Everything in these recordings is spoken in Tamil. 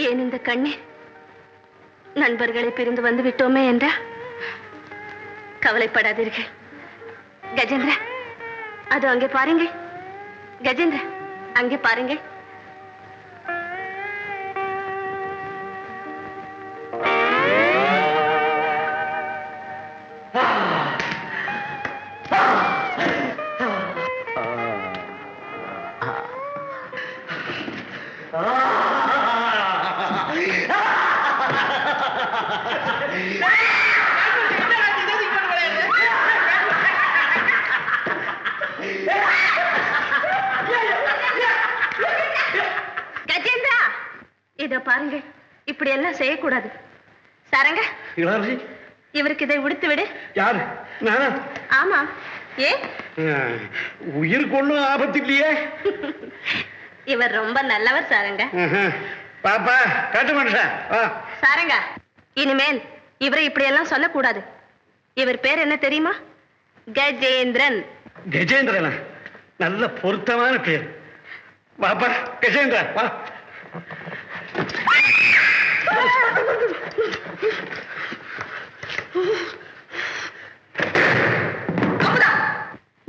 ஏன் இந்த கண்ணீர்? நண்பர்களை பிரிந்து வந்து விட்டோமே என்றா? கவலைப்படாதீர்கள் கஜேந்திர. அது அங்கே பாருங்க கஜேந்திர, அங்கே பாருங்க. கஜேந்திரா, இத பாருங்க, இப்படி எல்லாம் செய்யக்கூடாது. சாரங்க, இவருக்கு இதை உடுத்து விடு. யாரு? நானா? ஆமா. ஏ, உயிர் கொள்ளும் ஆபத்து இல்லையே. இவர் ரொம்ப நல்லவர் சாரங்க. பாப்பா காட்ட மாட்டேன். சாரங்க, இனிமேல் இவரை இப்படி எல்லாம் சொல்லக்கூடாது. இவர் பேர் என்ன தெரியுமா? கஜேந்திரன். கஜேந்திரனா? நல்ல பொருத்தமான பேர். பாப்பா கஜேந்திரா வா.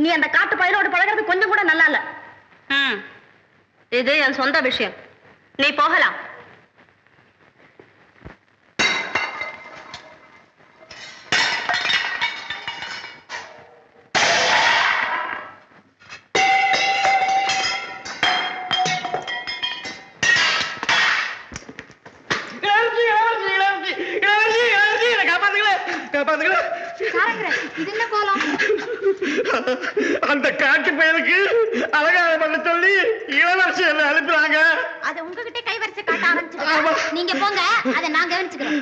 நீ அந்த காட்டு பயிரோடு பழகிறது கொஞ்சம் கூட நல்லா இல்ல. இது என் சொந்த விஷயம். நீ போகலாம். அந்த காட்டு பயலுக்கு அலங்காரம் பண்ண சொல்லி இளவரசி அனுப்புறாங்க. அத உங்ககிட்ட கைவரிசை காட்ட ஆரம்பிச்சு. நீங்க போங்க, அதை நான் கவனிச்சுக்கிறேன்.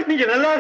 நீங்க நல்லா